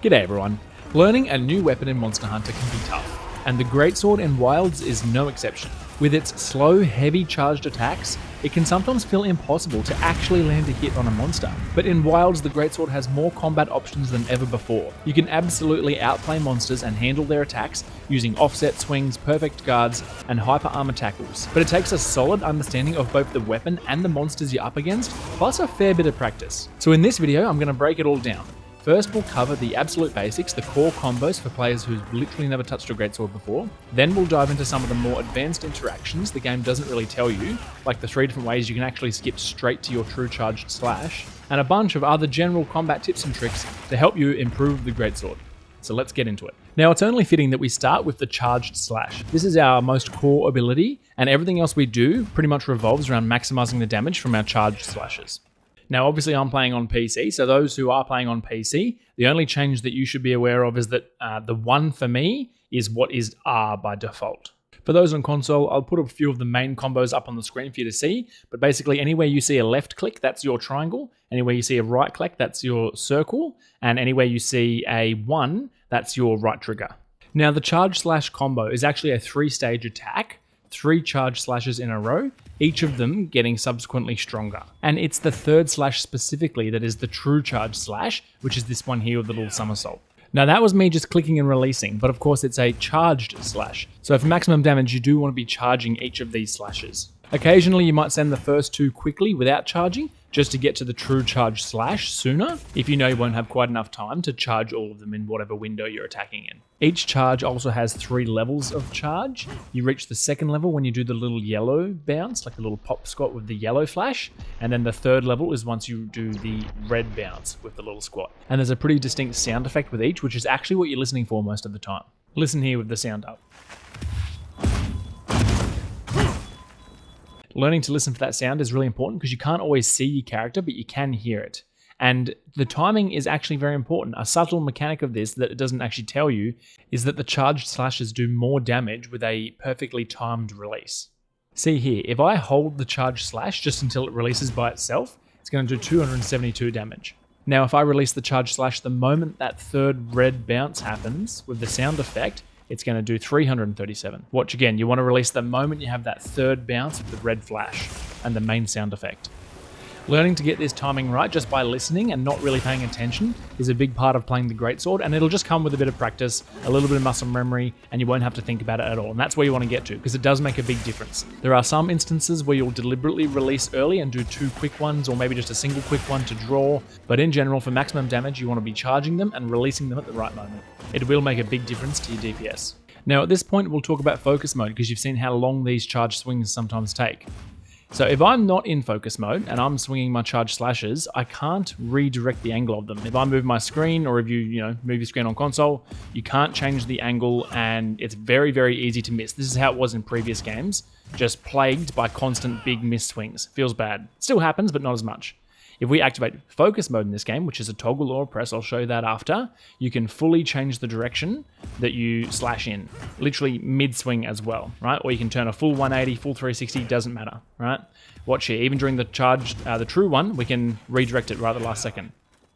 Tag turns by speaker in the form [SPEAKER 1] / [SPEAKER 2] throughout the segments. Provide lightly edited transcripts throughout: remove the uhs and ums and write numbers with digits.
[SPEAKER 1] G'day everyone. Learning a new weapon in Monster Hunter can be tough, and the Greatsword in Wilds is no exception. With its slow, heavy charged attacks, it can sometimes feel impossible to actually land a hit on a monster. But in Wilds, the Greatsword has more combat options than ever before. You can absolutely outplay monsters and handle their attacks using offset swings, perfect guards, and hyper armor tackles. But it takes a solid understanding of both the weapon and the monsters you're up against, plus a fair bit of practice. So in this video, I'm going to break it all down. First, we'll cover the absolute basics, the core combos for players who've literally never touched a Greatsword before. Then we'll dive into some of the more advanced interactions the game doesn't really tell you, like the 3 different ways you can actually skip straight to your true charged slash, and a bunch of other general combat tips and tricks to help you improve the Greatsword. So let's get into it. Now, it's only fitting that we start with the charged slash. This is our most core ability, and everything else we do pretty much revolves around maximizing the damage from our charged slashes. Now, obviously, I'm playing on PC, so those who are playing on PC, the only change that you should be aware of is that the 1 for me is what is R by default. For those on console, I'll put a few of the main combos up on the screen for you to see, but basically anywhere you see a left click, that's your triangle, anywhere you see a right click, that's your circle, and anywhere you see a 1, that's your right trigger. Now, the charge slash combo is actually a 3-stage attack, 3 charge slashes in a row, each of them getting subsequently stronger. And it's the 3rd slash specifically that is the true charge slash, which is this one here with the little somersault. Now that was me just clicking and releasing, but of course it's a charged slash. So for maximum damage, you do want to be charging each of these slashes. Occasionally you might send the first 2 quickly without charging, just to get to the true charge slash sooner, if you know you won't have quite enough time to charge all of them in whatever window you're attacking in. Each charge also has 3 levels of charge. You reach the 2nd level when you do the little yellow bounce, like a little pop squat with the yellow flash, and then the 3rd level is once you do the red bounce with the little squat. And there's a pretty distinct sound effect with each, which is actually what you're listening for most of the time. Listen here with the sound up. Learning to listen for that sound is really important because you can't always see your character, but you can hear it. And the timing is actually very important. A subtle mechanic of this that it doesn't actually tell you is that the charged slashes do more damage with a perfectly timed release. See here, if I hold the charged slash just until it releases by itself, it's going to do 272 damage. Now, if I release the charged slash the moment that 3rd red bounce happens with the sound effect, it's going to do 337. Watch again, you want to release the moment you have that 3rd bounce with the red flash and the main sound effect. Learning to get this timing right just by listening and not really paying attention is a big part of playing the Greatsword, and it'll just come with a bit of practice, a little bit of muscle memory, and you won't have to think about it at all. And that's where you want to get to, because it does make a big difference. There are some instances where you'll deliberately release early and do 2 quick ones, or maybe just a single quick one to draw, but in general, for maximum damage, you want to be charging them and releasing them at the right moment. It will make a big difference to your DPS. Now at this point, we'll talk about focus mode, because you've seen how long these charge swings sometimes take. So if I'm not in focus mode and I'm swinging my charge slashes, I can't redirect the angle of them. If I move my screen, or if you move your screen on console, you can't change the angle, and it's very, very easy to miss. This is how it was in previous games, just plagued by constant big miss swings. Feels bad. Still happens, but not as much. If we activate focus mode in this game, which is a toggle or a press, I'll show you that after, you can fully change the direction that you slash in, literally mid-swing as well, right? Or you can turn a full 180, full 360, doesn't matter, right? Watch here, even during the charge, the true one, we can redirect it right at the last second.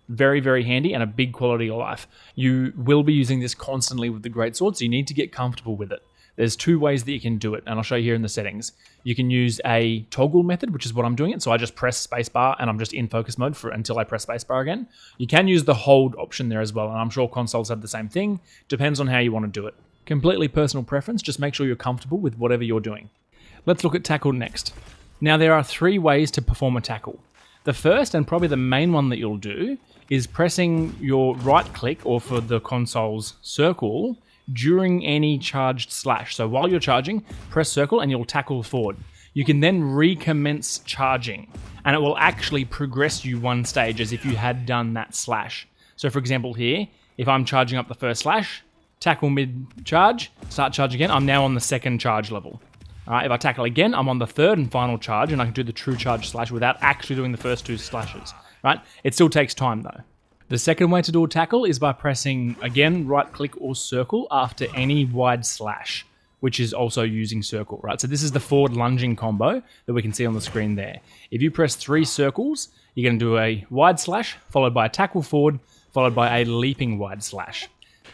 [SPEAKER 1] Very, very handy and a big quality of life. You will be using this constantly with the Greatsword, so you need to get comfortable with it. There's 2 ways that you can do it, and I'll show you here in the settings. You can use a toggle method, which is what I'm doing it. So I just press spacebar and I'm just in focus mode until I press spacebar again. You can use the hold option there as well, and I'm sure consoles have the same thing. Depends on how you want to do it. Completely personal preference, just make sure you're comfortable with whatever you're doing. Let's look at tackle next. Now there are 3 ways to perform a tackle. The first, and probably the main one that you'll do, is pressing your right click, or for the console's circle, during any charged slash. So while you're charging, press circle and you'll tackle forward. You can then recommence charging, and it will actually progress you 1 stage as if you had done that slash. So for example here, if I'm charging up the first slash, tackle mid-charge, start charge again, I'm now on the 2nd charge level. All right, if I tackle again, I'm on the 3rd and final charge, and I can do the true charge slash without actually doing the first 2 slashes. Right? It still takes time though. The second way to do a tackle is by pressing, again, right click or circle after any wide slash, which is also using circle, right? So this is the forward lunging combo that we can see on the screen there. If you press 3 circles, you're going to do a wide slash followed by a tackle forward followed by a leaping wide slash.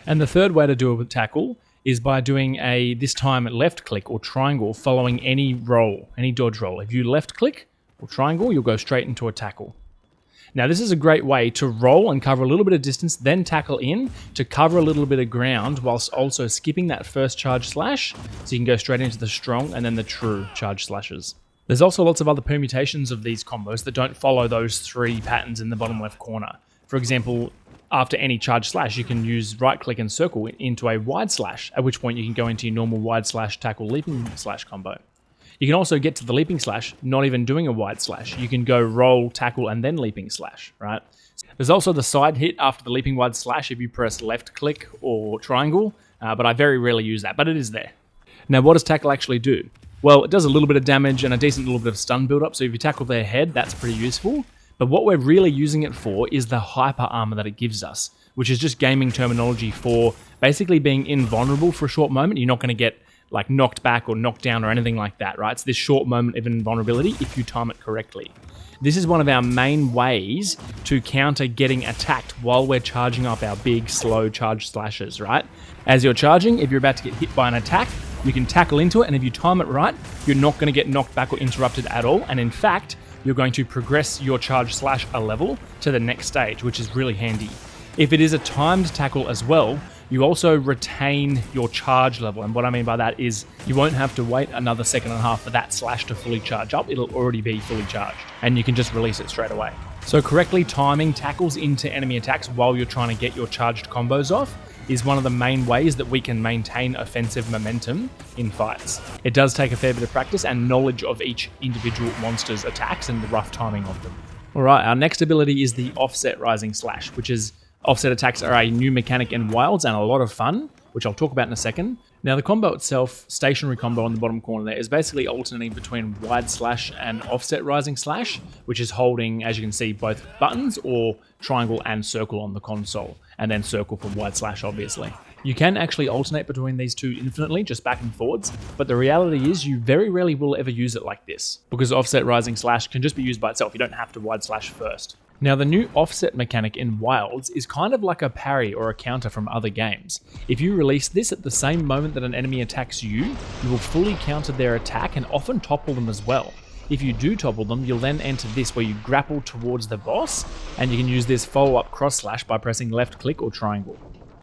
[SPEAKER 1] And the third way to do a tackle is by doing this time left click or triangle following any roll, any dodge roll. If you left click or triangle, you'll go straight into a tackle. Now this is a great way to roll and cover a little bit of distance, then tackle in to cover a little bit of ground whilst also skipping that first charge slash, so you can go straight into the strong and then the true charge slashes. There's also lots of other permutations of these combos that don't follow those 3 patterns in the bottom left corner. For example, after any charge slash, you can use right click and circle into a wide slash, at which point you can go into your normal wide slash tackle leaping slash combo. You can also get to the leaping slash, not even doing a wide slash. You can go roll, tackle, and then leaping slash, right? There's also the side hit after the leaping wide slash if you press left click or triangle, but I very rarely use that, but it is there. Now, what does tackle actually do? Well, it does a little bit of damage and a decent little bit of stun build-up, so if you tackle their head, that's pretty useful. But what we're really using it for is the hyper armor that it gives us, which is just gaming terminology for basically being invulnerable for a short moment. You're not going to get like knocked back or knocked down or anything like that, right? It's this short moment of invulnerability if you time it correctly. This is one of our main ways to counter getting attacked while we're charging up our big, slow charge slashes, right? As you're charging, if you're about to get hit by an attack, you can tackle into it, and if you time it right, you're not going to get knocked back or interrupted at all, and in fact, you're going to progress your charge slash a level to the next stage, which is really handy. If it is a timed tackle as well, you also retain your charge level. And what I mean by that is you won't have to wait another second and a half for that slash to fully charge up. It'll already be fully charged and you can just release it straight away. So correctly timing tackles into enemy attacks while you're trying to get your charged combos off is one of the main ways that we can maintain offensive momentum in fights. It does take a fair bit of practice and knowledge of each individual monster's attacks and the rough timing of them. All right, our next ability is the offset rising slash, which is offset attacks are a new mechanic in Wilds and a lot of fun, which I'll talk about in a second. Now the combo itself, stationary combo on the bottom corner there, is basically alternating between wide slash and offset rising slash, which is holding, as you can see, both buttons or triangle and circle on the console, and then circle for wide slash, obviously. You can actually alternate between these two infinitely, just back and forwards, but the reality is you very rarely will ever use it like this, because offset rising slash can just be used by itself. You don't have to wide slash first. Now the new offset mechanic in Wilds is kind of like a parry or a counter from other games. If you release this at the same moment that an enemy attacks you, you will fully counter their attack and often topple them as well. If you do topple them, you'll then enter this where you grapple towards the boss, and you can use this follow-up cross slash by pressing left click or triangle.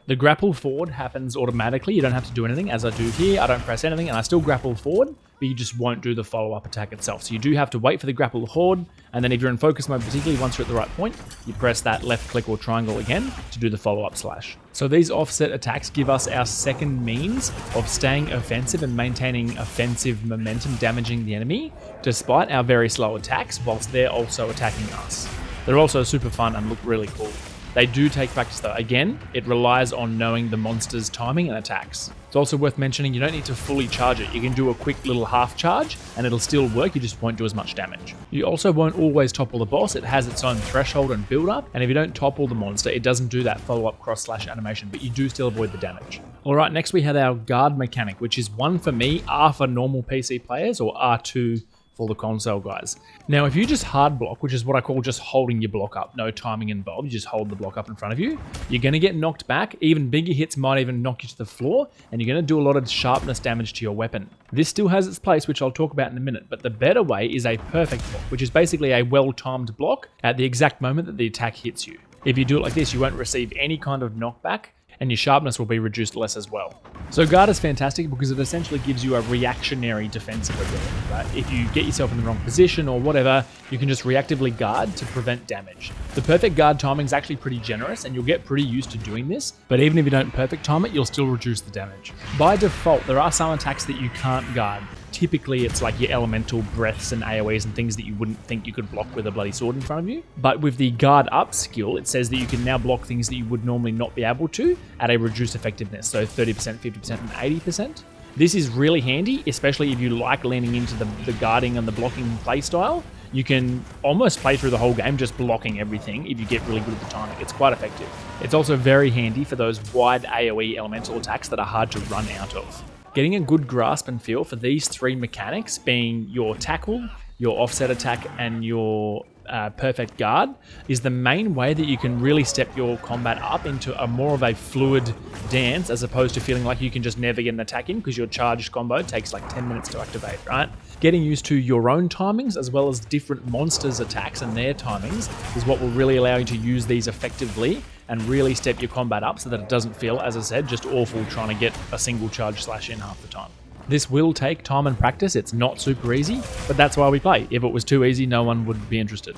[SPEAKER 1] The grapple forward happens automatically. You don't have to do anything, as I do here. I don't press anything and I still grapple forward, but you just won't do the follow-up attack itself. So you do have to wait for the grapple forward, and then if you're in focus mode, particularly once you're at the right point, you press that left click or triangle again to do the follow-up slash. So these offset attacks give us our second means of staying offensive and maintaining offensive momentum, damaging the enemy, despite our very slow attacks, whilst they're also attacking us. They're also super fun and look really cool. They do take practice though. Again, it relies on knowing the monster's timing and attacks. It's also worth mentioning you don't need to fully charge it. You can do a quick little half charge and it'll still work, you just won't do as much damage. You also won't always topple the boss. It has its own threshold and build up, and if you don't topple the monster, it doesn't do that follow-up cross slash animation, but you do still avoid the damage. Alright, next we have our guard mechanic, which is one for me, R for normal PC players, or R2 for the console guys. Now, if you just hard block, which is what I call just holding your block up, no timing involved, you just hold the block up in front of you, you're going to get knocked back. Even bigger hits might even knock you to the floor, and you're going to do a lot of sharpness damage to your weapon. This still has its place, which I'll talk about in a minute, but the better way is a perfect block, which is basically a well-timed block at the exact moment that the attack hits you. If you do it like this, you won't receive any kind of knockback, and your sharpness will be reduced less as well. So guard is fantastic because it essentially gives you a reactionary defensive ability, right? If you get yourself in the wrong position or whatever, you can just reactively guard to prevent damage. The perfect guard timing is actually pretty generous and you'll get pretty used to doing this, but even if you don't perfect time it, you'll still reduce the damage. By default, there are some attacks that you can't guard. Typically, it's like your elemental breaths and AoEs and things that you wouldn't think you could block with a bloody sword in front of you. But with the guard up skill, it says that you can now block things that you would normally not be able to at a reduced effectiveness, so 30%, 50%, and 80%. This is really handy, especially if you like leaning into the guarding and the blocking playstyle. You can almost play through the whole game just blocking everything if you get really good at the timing. It's quite effective. It's also very handy for those wide AoE elemental attacks that are hard to run out of. Getting a good grasp and feel for these three mechanics, being your tackle, your offset attack, and your perfect guard is the main way that you can really step your combat up into a more of a fluid dance, as opposed to feeling like you can just never get an attack in because your charged combo takes like 10 minutes to activate, right? Getting used to your own timings as well as different monsters' attacks and their timings is what will really allow you to use these effectively and really step your combat up so that it doesn't feel, as I said, just awful trying to get a single charge slash in half the time. This will take time and practice. It's not super easy, but that's why we play. If it was too easy, no one would be interested.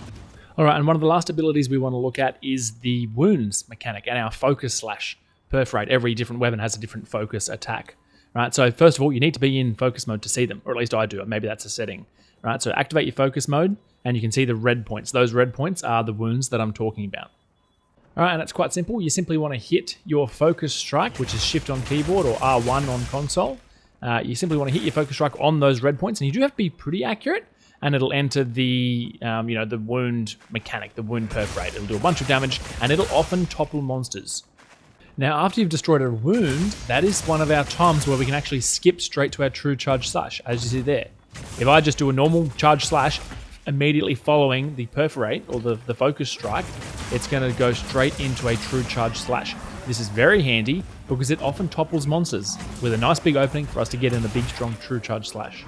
[SPEAKER 1] All right, and one of the last abilities we want to look at is the wounds mechanic and our focus slash perforate. Every different weapon has a different focus attack, right? So first of all, you need to be in focus mode to see them, or at least I do. Maybe that's a setting, right? So activate your focus mode, and you can see the red points. Those red points are the wounds that I'm talking about. All right, and it's quite simple. You simply want to hit your focus strike, which is shift on keyboard or R1 on console. You simply want to hit your focus strike on those red points, and you do have to be pretty accurate, and it'll enter the the wound mechanic, the wound perforate. It'll do a bunch of damage, and it'll often topple monsters. Now, after you've destroyed a wound, that is one of our times where we can actually skip straight to our true charge slash, as you see there. If I just do a normal charge slash immediately following the perforate or the focus strike, it's going to go straight into a true charge slash. This is very handy because it often topples monsters with a nice big opening for us to get in a big strong true charge slash.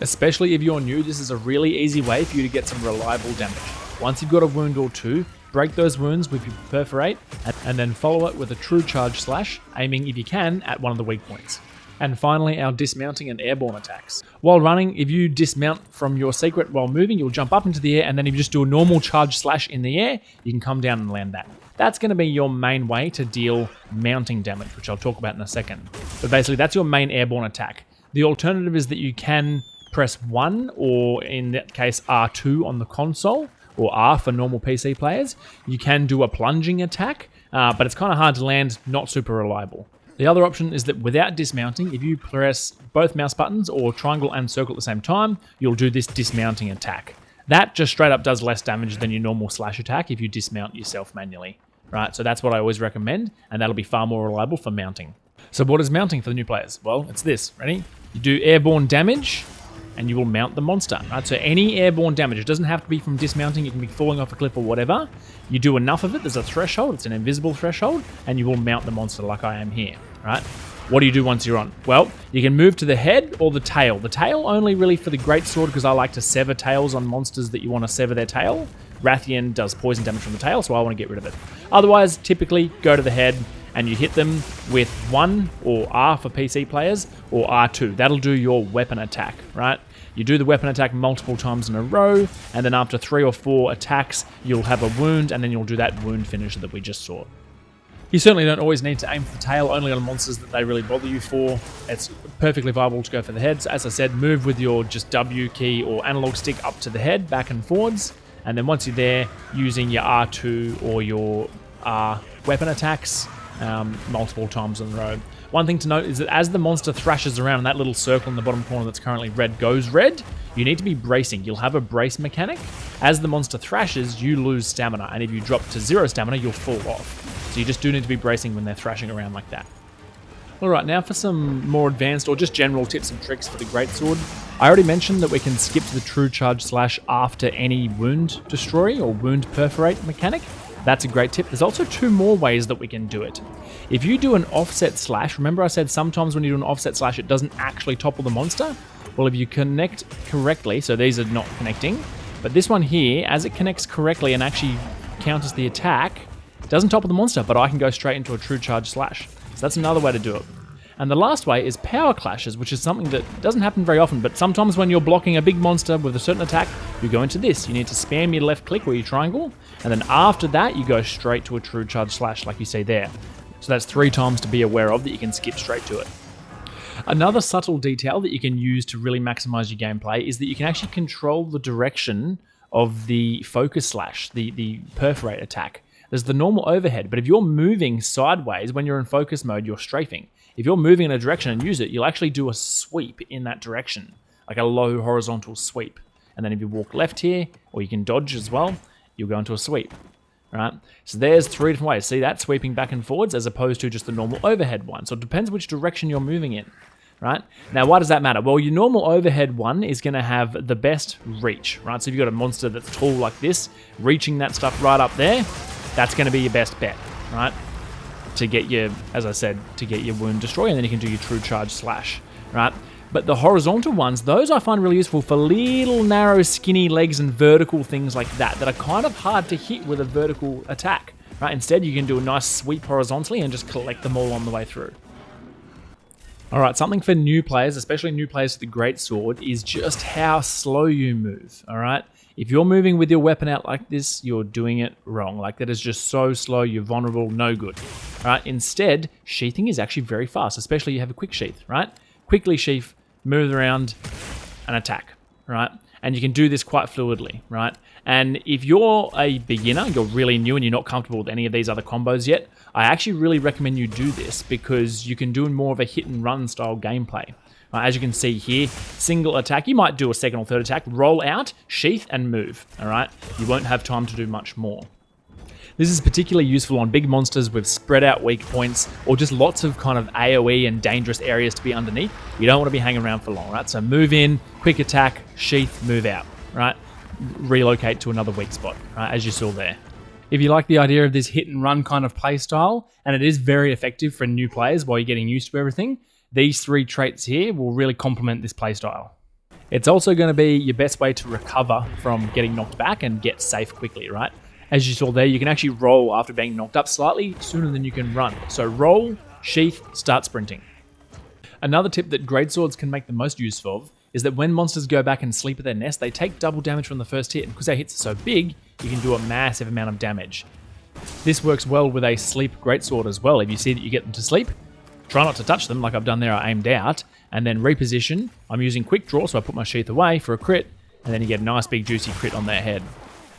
[SPEAKER 1] Especially if you're new, this is a really easy way for you to get some reliable damage. Once you've got a wound or two, break those wounds with your perforate and then follow it with a true charge slash, aiming if you can at one of the weak points. And finally, our dismounting and airborne attacks. While running, if you dismount from your secret while moving, you'll jump up into the air, and then if you just do a normal charge slash in the air, you can come down and land that. That's going to be your main way to deal mounting damage, which I'll talk about in a second. But basically, that's your main airborne attack. The alternative is that you can press 1, or in that case, R2 on the console, or R for normal PC players. You can do a plunging attack, but it's kind of hard to land, not super reliable. The other option is that without dismounting, if you press both mouse buttons or triangle and circle at the same time, you'll do this dismounting attack. That just straight up does less damage than your normal slash attack if you dismount yourself manually, right? So that's what I always recommend, and that'll be far more reliable for mounting. So what is mounting for the new players? Well, it's this, ready? You do airborne damage, and you will mount the monster, right? So any airborne damage, it doesn't have to be from dismounting, it can be falling off a cliff or whatever. You do enough of it, there's a threshold, it's an invisible threshold, and you will mount the monster like I am here, right? What do you do once you're on? Well, you can move to the head or the tail. The tail only really for the Greatsword, because I like to sever tails on monsters that you want to sever their tail. Rathian does poison damage from the tail, so I want to get rid of it. Otherwise, typically go to the head, and you hit them with 1 or R for PC players, or R2. That'll do your weapon attack, right? You do the weapon attack multiple times in a row, and then after 3 or 4 attacks, you'll have a wound, and then you'll do that wound finisher that we just saw. You certainly don't always need to aim for the tail, only on monsters that they really bother you for. It's perfectly viable to go for the heads. As I said, move with your just W key or analog stick up to the head, back and forwards, and then once you're there, using your R2 or your R weapon attacks, multiple times in a row. One thing to note is that as the monster thrashes around and that little circle in the bottom corner that's currently red goes red, you need to be bracing. You'll have a brace mechanic. As the monster thrashes, you lose stamina, and if you drop to 0 stamina, you'll fall off. So you just do need to be bracing when they're thrashing around like that. Alright, now for some more advanced or just general tips and tricks for the Greatsword. I already mentioned that we can skip to the true charge slash after any wound destroy or wound perforate mechanic. That's a great tip. There's also 2 more ways that we can do it. If you do an offset slash, remember I said sometimes when you do an offset slash it doesn't actually topple the monster? Well, if you connect correctly, so these are not connecting, but this one here, as it connects correctly and actually counters the attack, it doesn't topple the monster, but I can go straight into a true charge slash. So that's another way to do it. And the last way is power clashes, which is something that doesn't happen very often, but sometimes when you're blocking a big monster with a certain attack, you go into this. You need to spam your left click or your triangle, and then after that, you go straight to a true charge slash like you see there. So that's 3 times to be aware of that you can skip straight to it. Another subtle detail that you can use to really maximize your gameplay is that you can actually control the direction of the focus slash, the perforate attack. There's the normal overhead, but if you're moving sideways when you're in focus mode, you're strafing. If you're moving in a direction and use it, you'll actually do a sweep in that direction, like a low horizontal sweep. And then if you walk left here, or you can dodge as well, you'll go into a sweep, right? So there's 3 different ways. See that? Sweeping back and forwards as opposed to just the normal overhead one. So it depends which direction you're moving in. right? Now, why does that matter? Well, your normal overhead one is going to have the best reach, right? So if you've got a monster that's tall like this, reaching that stuff right up there, that's going to be your best bet, right? To get your, as I said, to get your wound destroy, and then you can do your true charge slash, right? But the horizontal ones, those I find really useful for little narrow skinny legs and vertical things like that are kind of hard to hit with a vertical attack, right? Instead, you can do a nice sweep horizontally and just collect them all on the way through. All right, something for new players, especially new players to the Greatsword, is just how slow you move, all right? If you're moving with your weapon out like this, you're doing it wrong. Like, that is just so slow, you're vulnerable, no good, right? Instead, sheathing is actually very fast, especially you have a quick sheath, right? Quickly sheath, move around, and attack, right? And you can do this quite fluidly, right? And if you're a beginner, you're really new and you're not comfortable with any of these other combos yet, I actually really recommend you do this because you can do more of a hit and run style gameplay. As you can see here, single attack, you might do a second or third attack, roll out, sheath, and move, all right? You won't have time to do much more. This is particularly useful on big monsters with spread out weak points or just lots of kind of AoE and dangerous areas to be underneath. You don't want to be hanging around for long, right? So move in, quick attack, sheath, move out, right? Relocate to another weak spot, right? As you saw there. If you like the idea of this hit and run kind of play style, and it is very effective for new players while you're getting used to everything, these 3 traits here will really complement this play style. It's also going to be your best way to recover from getting knocked back and get safe quickly, right? As you saw there, you can actually roll after being knocked up slightly sooner than you can run. So roll, sheath, start sprinting. Another tip that Greatswords can make the most use of is that when monsters go back and sleep at their nest, they take double damage from the first hit, and because their hits are so big, you can do a massive amount of damage. This works well with a sleep Greatsword as well. If you see that you get them to sleep, try not to touch them like I've done there, I aimed out, and then reposition. I'm using quick draw, so I put my sheath away for a crit, and then you get a nice big juicy crit on their head.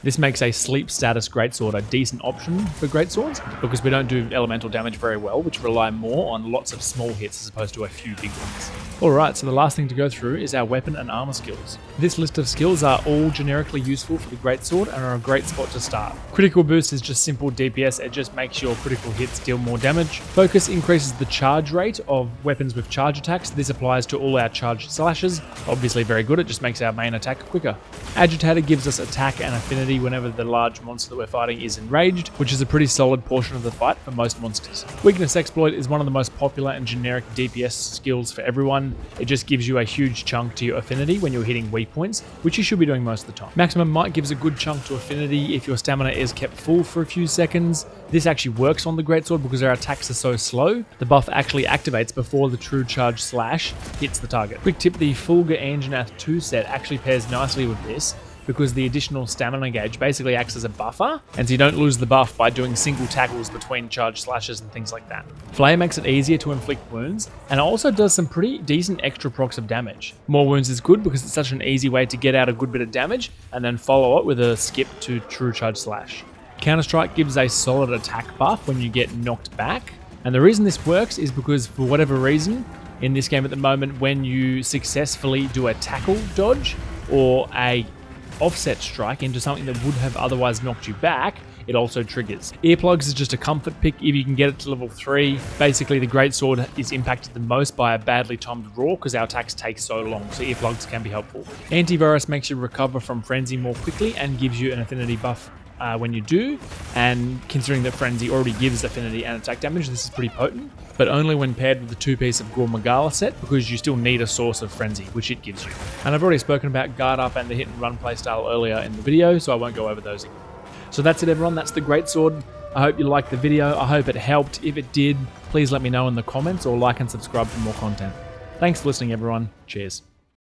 [SPEAKER 1] This makes a sleep status Greatsword a decent option for Greatswords because we don't do elemental damage very well, which rely more on lots of small hits as opposed to a few big ones. Alright, so the last thing to go through is our weapon and armor skills. This list of skills are all generically useful for the Greatsword and are a great spot to start. Critical boost is just simple DPS, it just makes your critical hits deal more damage. Focus increases the charge rate of weapons with charge attacks. This applies to all our charged slashes. Obviously very good, it just makes our main attack quicker. Agitator gives us attack and affinity whenever the large monster that we're fighting is enraged, which is a pretty solid portion of the fight for most monsters. Weakness Exploit is one of the most popular and generic DPS skills for everyone. It just gives you a huge chunk to your affinity when you're hitting weak points, which you should be doing most of the time. Maximum Might gives a good chunk to affinity if your stamina is kept full for a few seconds. This actually works on the Greatsword because our attacks are so slow. The buff actually activates before the true charge slash hits the target. Quick tip, the Fulgur Anjanath 2 set actually pairs nicely with this, because the additional stamina gauge basically acts as a buffer, and so you don't lose the buff by doing single tackles between charge slashes and things like that. Flare makes it easier to inflict wounds, and it also does some pretty decent extra procs of damage. More wounds is good because it's such an easy way to get out a good bit of damage, and then follow it with a skip to true charge slash. Counter-Strike gives a solid attack buff when you get knocked back, and the reason this works is because for whatever reason, in this game at the moment, when you successfully do a tackle dodge, or a offset strike into something that would have otherwise knocked you back, it also triggers. Earplugs is just a comfort pick if you can get it to level 3. Basically, the Greatsword is impacted the most by a badly timed roar because our attacks take so long, so earplugs can be helpful. Antivirus makes you recover from Frenzy more quickly and gives you an affinity buff when you do, and considering that Frenzy already gives affinity and attack damage, this is pretty potent, but only when paired with the 2-piece of Gore Magala set, because you still need a source of Frenzy, which it gives you. And I've already spoken about Guard Up and the hit and run playstyle earlier in the video, so I won't go over those again. So that's it everyone, that's the Greatsword. I hope you liked the video, I hope it helped. If it did, please let me know in the comments or like and subscribe for more content. Thanks for listening everyone, cheers.